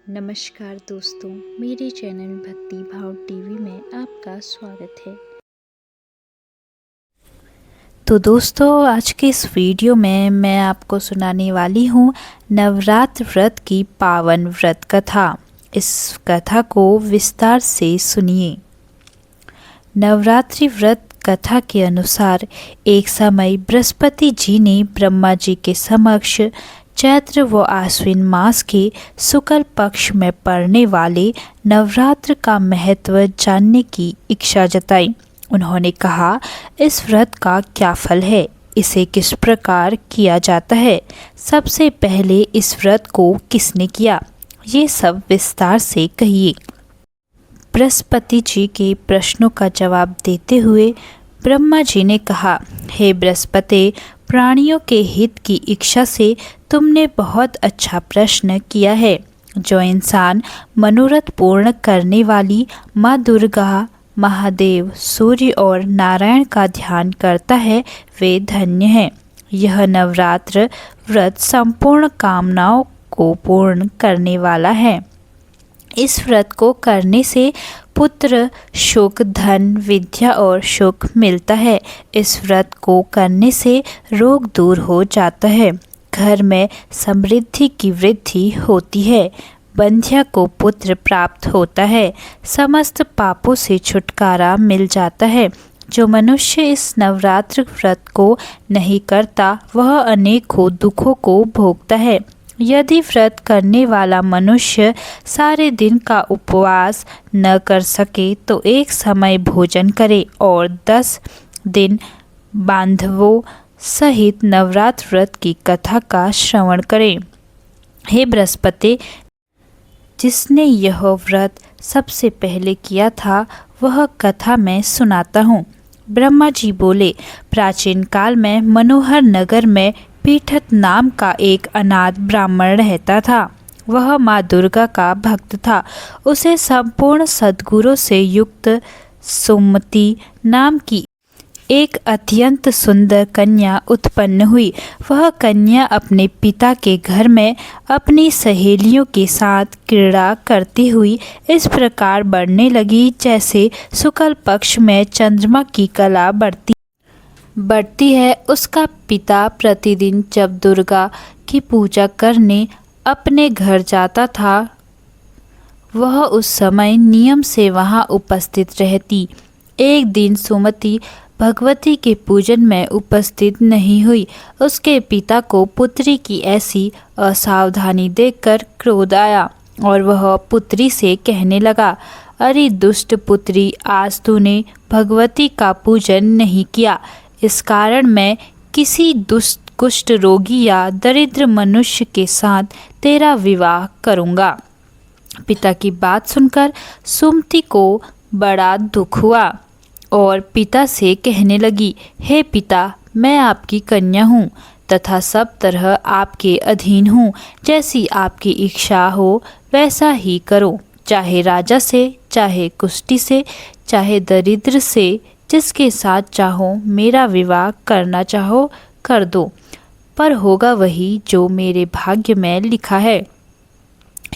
नमस्कार दोस्तों, मेरे चैनल भक्ति भाव टीवी में आपका स्वागत है। तो दोस्तों, आज के इस वीडियो में मैं आपको सुनाने वाली हूँ नवरात्र व्रत की पावन व्रत कथा। इस कथा को विस्तार से सुनिए। नवरात्रि व्रत कथा के अनुसार एक समय बृहस्पति जी ने ब्रह्मा जी के समक्ष चैत्र व आश्विन मास के शुक्ल पक्ष में पड़ने वाले नवरात्र का महत्व जानने की इच्छा जताई। उन्होंने कहा, इस व्रत का क्या फल है, इसे किस प्रकार किया जाता है, सबसे पहले इस व्रत को किसने किया, ये सब विस्तार से कहिए। बृहस्पति जी के प्रश्नों का जवाब देते हुए ब्रह्मा जी ने कहा, हे बृहस्पति, प्राणियों के हित की इच्छा से तुमने बहुत अच्छा प्रश्न किया है। जो इंसान मनोरथ पूर्ण करने वाली माँ दुर्गा, महादेव, सूर्य और नारायण का ध्यान करता है, वे धन्य हैं। यह नवरात्र व्रत संपूर्ण कामनाओं को पूर्ण करने वाला है। इस व्रत को करने से पुत्र, सुख, धन, विद्या और सुख मिलता है। इस व्रत को करने से रोग दूर हो जाता है, घर में समृद्धि की वृद्धि होती है, बंध्या को पुत्र प्राप्त होता है, समस्त पापों से छुटकारा मिल जाता है। जो मनुष्य इस नवरात्र व्रत को नहीं करता, वह अनेकों दुखों को भोगता है। यदि व्रत करने वाला मनुष्य सारे दिन का उपवास न कर सके तो एक समय भोजन करे और 10 दिन बांधवों सहित नवरात्र व्रत की कथा का श्रवण करे। हे बृहस्पति, जिसने यह व्रत सबसे पहले किया था, वह कथा मैं सुनाता हूँ। ब्रह्मा जी बोले, प्राचीन काल में मनोहर नगर में पीठत नाम का एक अनाथ ब्राह्मण रहता था। वह माँ दुर्गा का भक्त था। उसे संपूर्ण सद्गुणों से युक्त सुमति नाम की एक अत्यंत सुंदर कन्या उत्पन्न हुई। वह कन्या अपने पिता के घर में अपनी सहेलियों के साथ क्रीड़ा करती हुई इस प्रकार बढ़ने लगी, जैसे शुक्ल पक्ष में चंद्रमा की कला बढ़ती है। उसका पिता प्रतिदिन जब दुर्गा की पूजा करने अपने घर जाता था, वह उस समय नियम से वहां उपस्थित रहती। एक दिन सुमति भगवती के पूजन में उपस्थित नहीं हुई। उसके पिता को पुत्री की ऐसी असावधानी देखकर क्रोध आया और वह पुत्री से कहने लगा, अरे दुष्ट पुत्री, आज तूने भगवती का पूजन नहीं किया। इस कारण मैं किसी दुष्ट कुष्ठ रोगी या दरिद्र मनुष्य के साथ तेरा विवाह करूँगा। पिता की बात सुनकर सुमति को बड़ा दुख हुआ और पिता से कहने लगी, हे पिता, मैं आपकी कन्या हूँ तथा सब तरह आपके अधीन हूँ। जैसी आपकी इच्छा हो वैसा ही करो, चाहे राजा से, चाहे कुष्ठी से, चाहे दरिद्र से, जिसके साथ चाहो मेरा विवाह करना चाहो कर दो, पर होगा वही जो मेरे भाग्य में लिखा है,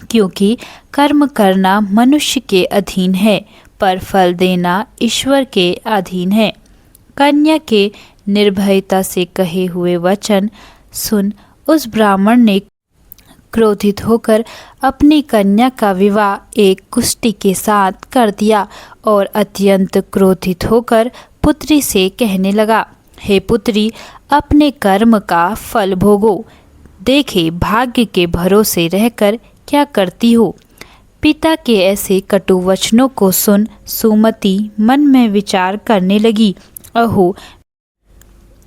क्योंकि कर्म करना मनुष्य के अधीन है, पर फल देना ईश्वर के अधीन है। कन्या के निर्भयता से कहे हुए वचन सुन उस ब्राह्मण ने क्रोधित होकर अपनी कन्या का विवाह एक कुष्ठी के साथ कर दिया और अत्यंत क्रोधित होकर पुत्री से कहने लगा, हे पुत्री, अपने कर्म का फल भोगो। देखे भाग्य के भरोसे रहकर क्या करती हो। पिता के ऐसे कटु वचनों को सुन सुमति मन में विचार करने लगी, अहो,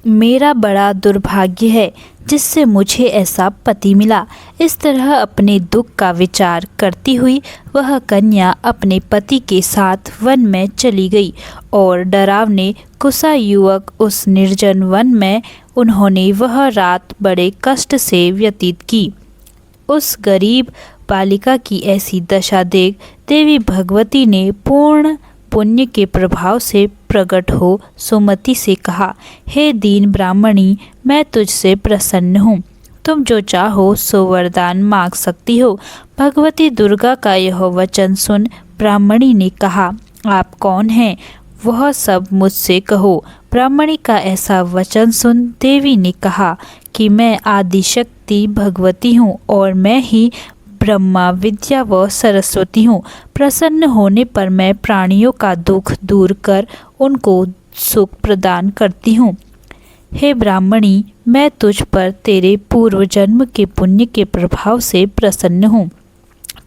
मेरा बड़ा दुर्भाग्य है जिससे मुझे ऐसा पति मिला। इस तरह अपने दुख का विचार करती हुई वह कन्या अपने पति के साथ वन में चली गई और डरावने कुसा युवक उस निर्जन वन में उन्होंने वह रात बड़े कष्ट से व्यतीत की। उस गरीब बालिका की ऐसी दशा देख देवी भगवती ने पूर्ण पुण्य के प्रभाव से प्रकट हो सुमति से कहा, हे दीन ब्राह्मणी, मैं तुझसे प्रसन्न हूँ। तुम जो चाहो सो वरदान मांग सकती हो। भगवती दुर्गा का यह वचन सुन ब्राह्मणी ने कहा, आप कौन हैं? वह सब मुझसे कहो। ब्राह्मणी का ऐसा वचन सुन देवी ने कहा कि मैं आदिशक्ति भगवती हूँ और मैं ही ब्रह्मा विद्या व सरस्वती हूँ। प्रसन्न होने पर मैं प्राणियों का दुख दूर कर उनको सुख प्रदान करती हूँ। हे ब्राह्मणी, मैं तुझ पर तेरे पूर्व जन्म के पुण्य के प्रभाव से प्रसन्न हूँ।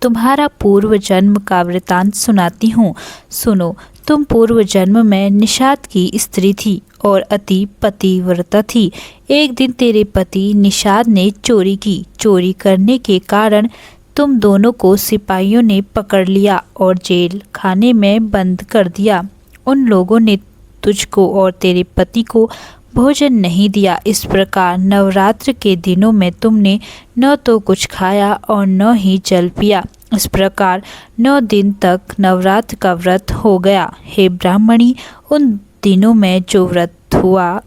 तुम्हारा पूर्व जन्म का वृतांत सुनाती हूँ, सुनो। तुम पूर्व जन्म में निषाद की स्त्री थी और अति पतिव्रता थी। एक दिन तेरे पति निषाद ने चोरी की। चोरी करने के कारण तुम दोनों को सिपाहियों ने पकड़ लिया और जेल खाने में बंद कर दिया। उन लोगों ने तुझको और तेरे पति को भोजन नहीं दिया। इस प्रकार नवरात्र के दिनों में तुमने न तो कुछ खाया और न ही जल पिया। इस प्रकार 9 दिन तक नवरात्र का व्रत हो गया। हे ब्राह्मणी, उन दिनों में जो व्रत हुआ,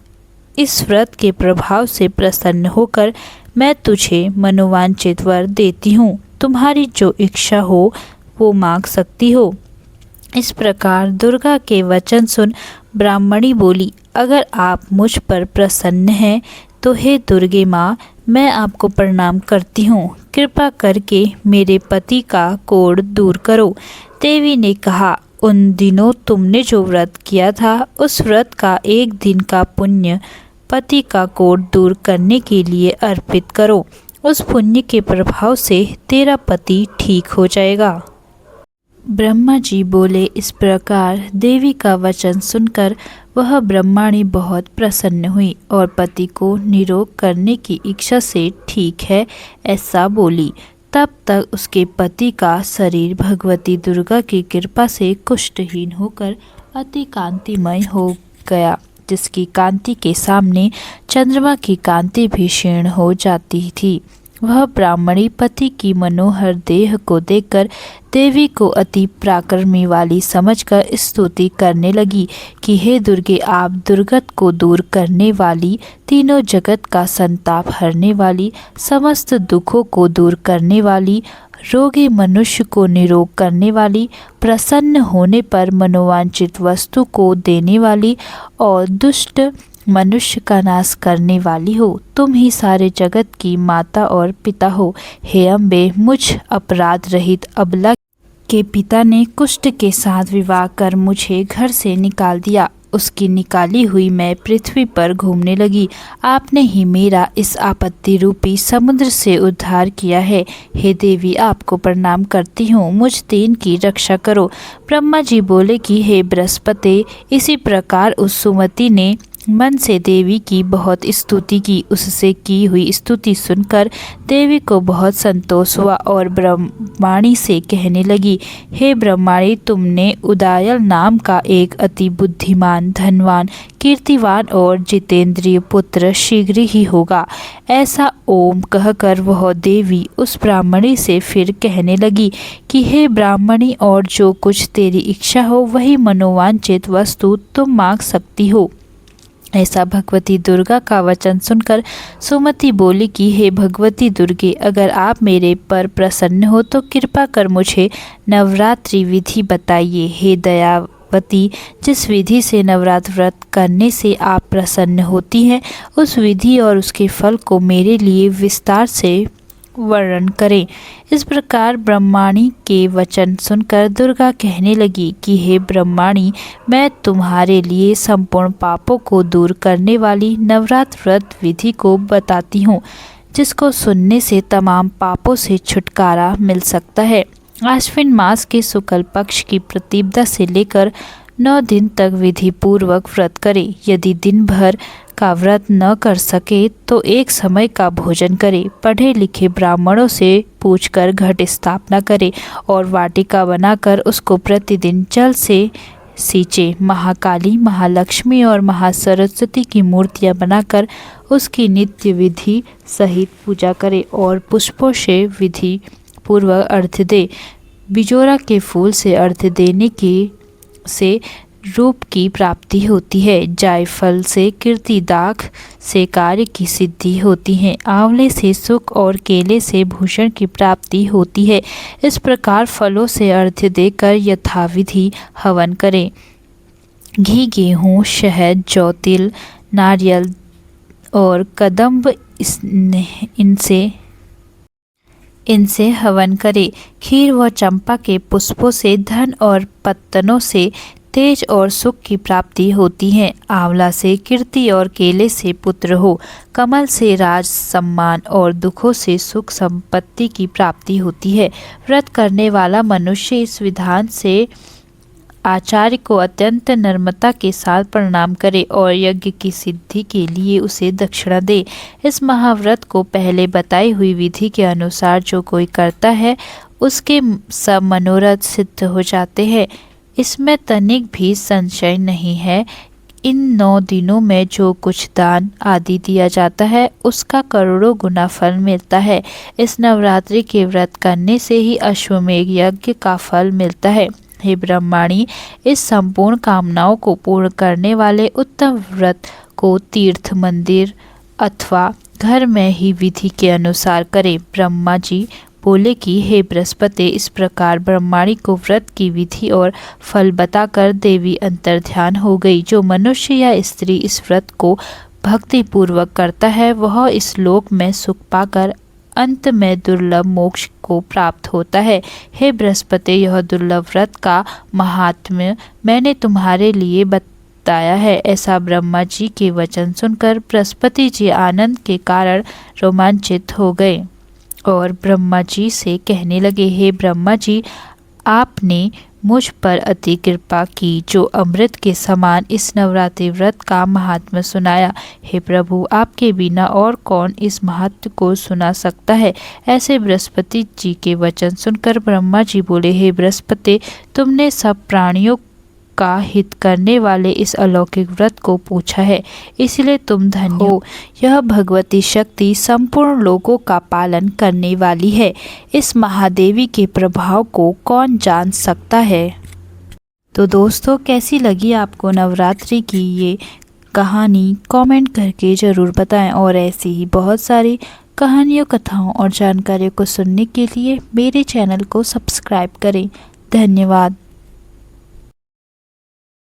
इस व्रत के प्रभाव से प्रसन्न होकर मैं तुझे मनोवांछित वर देती हूँ। तुम्हारी जो इच्छा हो वो मांग सकती हो। इस प्रकार दुर्गा के वचन सुन ब्राह्मणी बोली, अगर आप मुझ पर प्रसन्न हैं तो हे दुर्गे माँ, मैं आपको प्रणाम करती हूँ। कृपा करके मेरे पति का कोढ़ दूर करो। देवी ने कहा, उन दिनों तुमने जो व्रत किया था उस व्रत का एक दिन का पुण्य पति का कोढ़ दूर करने के लिए अर्पित करो। उस पुण्य के प्रभाव से तेरा पति ठीक हो जाएगा। ब्रह्मा जी बोले। इस प्रकार देवी का वचन सुनकर वह ब्रह्माणी बहुत प्रसन्न हुई और पति को निरोग करने की इच्छा से ठीक है ऐसा बोली। तब तक उसके पति का शरीर भगवती दुर्गा की कृपा से कुष्ठहीन होकर अति कांतिमय हो गया, जिसकी कांति के सामने चंद्रमा की कांति भी क्षीण हो जाती थी। वह ब्राह्मणी पति की मनोहर देह को देखकर देवी को अति पराक्रमी वाली समझकर स्तुति करने लगी कि हे दुर्गे, आप दुर्गत को दूर करने वाली, तीनों जगत का संताप हरने वाली, समस्त दुखों को दूर करने वाली, रोगी मनुष्य को निरोग करने वाली, प्रसन्न होने पर मनोवांछित वस्तु को देने वाली और दुष्ट मनुष्य का नाश करने वाली हो। तुम ही सारे जगत की माता और पिता हो। हे अम्बे, मुझ अपराध रहित अबला के पिता ने कुष्ठ के साथ विवाह कर मुझे घर से निकाल दिया। उसकी निकाली हुई मैं पृथ्वी पर घूमने लगी। आपने ही मेरा इस आपत्ति रूपी समुद्र से उद्धार किया है। हे देवी, आपको प्रणाम करती हूँ, मुझ दीन की रक्षा करो। ब्रह्मा जी बोले कि हे बृहस्पति, इसी प्रकार उस सुमति ने मन से देवी की बहुत स्तुति की। उससे की हुई स्तुति सुनकर देवी को बहुत संतोष हुआ और ब्रह्माणी से कहने लगी, हे ब्रह्माणी, तुमने उदायल नाम का एक अति बुद्धिमान, धनवान, कीर्तिवान और जितेंद्रिय पुत्र शीघ्र ही होगा। ऐसा ओम कहकर वह देवी उस ब्राह्मणी से फिर कहने लगी कि हे ब्राह्मणी, और जो कुछ तेरी इच्छा हो वही मनोवांछित वस्तु तुम मांग सकती हो। ऐसा भगवती दुर्गा का वचन सुनकर सुमति बोली कि हे भगवती दुर्गे, अगर आप मेरे पर प्रसन्न हो तो कृपा कर मुझे नवरात्रि विधि बताइए। हे दयावती, जिस विधि से नवरात्र व्रत करने से आप प्रसन्न होती हैं, उस विधि और उसके फल को मेरे लिए विस्तार से वर्णन करें। इस प्रकार ब्रह्माणी के वचन सुनकर दुर्गा कहने लगी कि हे ब्रह्माणी, मैं तुम्हारे लिए संपूर्ण पापों को दूर करने वाली नवरात्र व्रत विधि को बताती हूँ, जिसको सुनने से तमाम पापों से छुटकारा मिल सकता है। आश्विन मास के शुक्ल पक्ष की प्रतिपदा से लेकर 9 दिन तक विधि पूर्वक व्रत करे। यदि दिन भर का व्रत न कर सके तो एक समय का भोजन करे। पढ़े लिखे ब्राह्मणों से पूछकर घट स्थापना करे और वाटिका बनाकर उसको प्रतिदिन जल से सींचे। महाकाली, महालक्ष्मी और महासरस्वती की मूर्तियां बनाकर उसकी नित्य विधि सहित पूजा करे और पुष्पों से विधि पूर्वक अर्घ्य दे। बिजोरा के फूल से अर्घ्य देने के से रूप की प्राप्ति होती है। जायफल से कीर्ति, दाख से कार्य की सिद्धि होती है, आंवले से सुख और केले से भूषण की प्राप्ति होती है। इस प्रकार फलों से अर्घ्य देकर यथाविधि हवन करें। घी, गेहूँ, शहद, जौ, तिल, नारियल और कदम्ब इनसे हवन करें। खीर व चंपा के पुष्पों से धन और पत्तनों से तेज और सुख की प्राप्ति होती है। आंवला से कीर्ति और केले से पुत्र हो। कमल से राज, सम्मान और दुखों से सुख संपत्ति की प्राप्ति होती है। व्रत करने वाला मनुष्य इस विधान से आचार्य को अत्यंत नम्रता के साथ प्रणाम करे और यज्ञ की सिद्धि के लिए उसे दक्षिणा दे। इस महाव्रत को पहले बताई हुई विधि के अनुसार जो कोई करता है उसके सब मनोरथ सिद्ध हो जाते हैं। इसमें तनिक भी संशय नहीं है। इन 9 दिनों में जो कुछ दान आदि दिया जाता है उसका करोड़ों गुना फल मिलता है। इस नवरात्रि के व्रत करने से ही अश्वमेध यज्ञ का फल मिलता है। हे ब्रह्माणी, इस संपूर्ण कामनाओं को पूर्ण करने वाले उत्तम व्रत को तीर्थ, मंदिर अथवा घर में ही विधि के अनुसार करें। ब्रह्मा जी बोले कि हे बृहस्पति, इस प्रकार ब्रह्माणी को व्रत की विधि और फल बताकर देवी अंतर्ध्यान हो गई। जो मनुष्य या स्त्री इस व्रत को भक्ति पूर्वक करता है वह इस लोक में सुख पाकर अंत में दुर्लभ मोक्ष को प्राप्त होता है। हे बृहस्पति, यह दुर्लभ व्रत का महात्म्य मैंने तुम्हारे लिए बताया है। ऐसा ब्रह्मा जी के वचन सुनकर बृहस्पति जी आनंद के कारण रोमांचित हो गए और ब्रह्मा जी से कहने लगे, हे ब्रह्मा जी, आपने मुझ पर अति कृपा की जो अमृत के समान इस नवरात्रि व्रत का महात्म्य सुनाया। हे प्रभु, आपके बिना और कौन इस महत्व को सुना सकता है। ऐसे बृहस्पति जी के वचन सुनकर ब्रह्मा जी बोले, हे बृहस्पति, तुमने सब प्राणियों का हित करने वाले इस अलौकिक व्रत को पूछा है, इसलिए तुम धन्य हो। यह भगवती शक्ति संपूर्ण लोगों का पालन करने वाली है। इस महादेवी के प्रभाव को कौन जान सकता है। तो दोस्तों, कैसी लगी आपको नवरात्रि की ये कहानी, कमेंट करके ज़रूर बताएं और ऐसी ही बहुत सारी कहानियों, कथाओं और जानकारियों को सुनने के लिए मेरे चैनल को सब्सक्राइब करें। धन्यवाद।